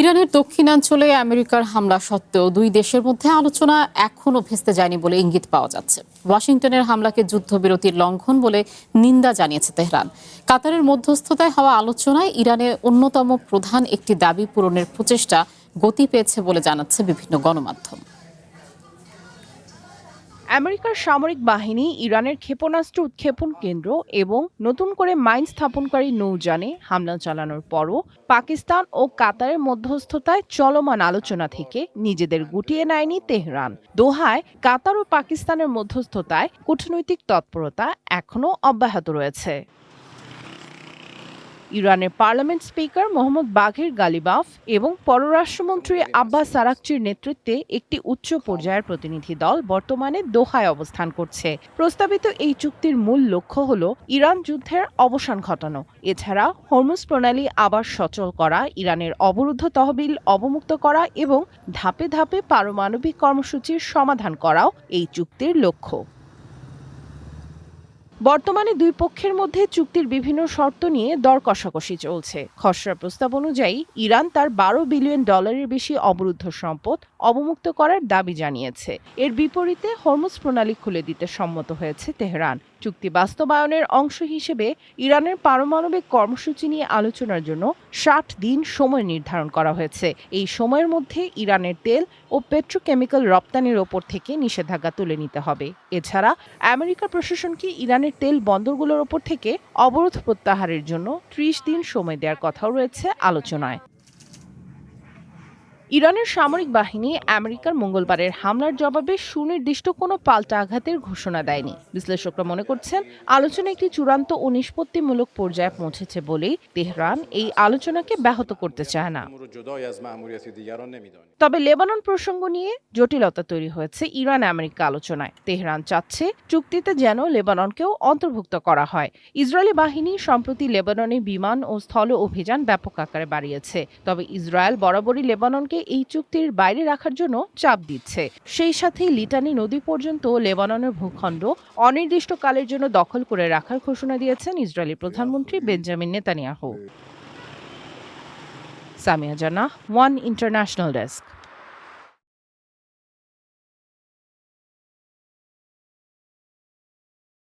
ইরানের দক্ষিণাঞ্চলে আমেরিকার হামলা সত্ত্বেও দুই দেশের মধ্যে আলোচনা এখনো ভেস্তে যায়নি বলে ইঙ্গিত পাওয়া যাচ্ছে। ওয়াশিংটনের হামলাকে যুদ্ধবিরতির লঙ্ঘন বলে নিন্দা জানিয়েছে তেহরান। কাতারের মধ্যস্থতায় হওয়া আলোচনায় ইরানের অন্যতম প্রধান একটি দাবি পূরণের প্রচেষ্টা গতি পেয়েছে বলে জানাচ্ছে বিভিন্ন গণমাধ্যম। আমেরিকার সামরিক বাহিনী ইরানের ক্ষেপণাস্ত্র উৎক্ষেপণ কেন্দ্র এবং নতুন করে মাইন স্থাপনকারী নৌযানে হামলা চালানোর পরও পাকিস্তান ও কাতারের মধ্যস্থতায় চলমান আলোচনা থেকে নিজেদের গুটিয়ে নেয়নি তেহরান। দোহায় কাতার ও পাকিস্তানের মধ্যস্থতায় কূটনৈতিক তৎপরতা এখনও অব্যাহত রয়েছে। ইরানের পার্লামেন্ট স্পিকার মোহাম্মদ বাঘের গালিবাফ এবং পররাষ্ট্রমন্ত্রী আব্বাস আরাকচির নেতৃত্বে একটি উচ্চ পর্যায়ের প্রতিনিধি দল বর্তমানে দোহায় অবস্থান করছে। প্রস্তাবিত এই চুক্তির মূল লক্ষ্য হল ইরান যুদ্ধের অবসান ঘটানো, এছাড়া হরমুজ প্রণালী আবার সচল করা, ইরানের অবরুদ্ধ তহবিল অবমুক্ত করা এবং ধাপে ধাপে পারমাণবিক কর্মসূচির সমাধান করাও এই চুক্তির লক্ষ্য। বর্তমানে দুই পক্ষের মধ্যে চুক্তির বিভিন্ন শর্ত নিয়ে দর কষাকষি চলছে। খসড়া প্রস্তাব অনুযায়ী ইরান তার $12 বিলিয়ন বেশি অবরুদ্ধ সম্পদ অবমুক্ত করার দাবি জানিয়েছে। এর বিপরীতে হরমুজ প্রণালী খুলে দিতে সম্মত হয়েছে তেহরান। চুক্তি বাস্তবায়নের অংশ হিসেবে ইরানের পারমাণবিক কর্মসূচি নিয়ে আলোচনার জন্য 60 দিন সময় নির্ধারণ করা হয়েছে। এই সময়ের মধ্যে ইরানের তেল ও পেট্রোকেমিক্যাল রপ্তানির ওপর থেকে নিষেধাজ্ঞা তুলে নিতে হবে। এছাড়া আমেরিকা প্রশাসনকে ইরানের তেল বন্দরগুলোর ওপর থেকে অবরোধ প্রত্যাহারের জন্য 30 দিন সময় দেওয়ার কথাও রয়েছে আলোচনায়। ইরানের সামরিক বাহিনী আমেরিকার মঙ্গলবারের হামলার জবাবে সুনির্দিষ্ট কোনো পাল্টা আঘাতের ঘোষণা দেয়নি। বিশ্লেষকরা মনে করছেন আলোচনা একটি চূড়ান্ত ও নিষ্পত্তিমূলক পর্যায়ে পৌঁছেছে বলেই তেহরান এই আলোচনাকে ব্যাহত করতে চায় না। তবে লেবানন প্রসঙ্গ নিয়ে জটিলতা তৈরি হয়েছে ইরান আমেরিকা আলোচনায়। তেহরান চাচ্ছে চুক্তিতে যেন লেবাননকেও অন্তর্ভুক্ত করা হয়। ইসরায়েলি বাহিনী সম্প্রতি লেবাননে বিমান ও স্থল অভিযান ব্যাপক আকারে বাড়িয়েছে। তবে ইসরায়েল বরাবরই লেবাননকে এই চুক্তির বাইরে রাখার জন্য চাপ দিচ্ছে। সেই সাথে লিটানি নদী পর্যন্ত লেবাননের ভূখণ্ড অনির্দিষ্টকালের জন্য দখল করে রাখার ঘোষণা দিয়েছেন ইসরায়েলি প্রধানমন্ত্রী বেঞ্জামিন নেতানিয়াহু। সামিয়া জান্নাহ, ওয়ান ইন্টারন্যাশনাল ডেস্ক।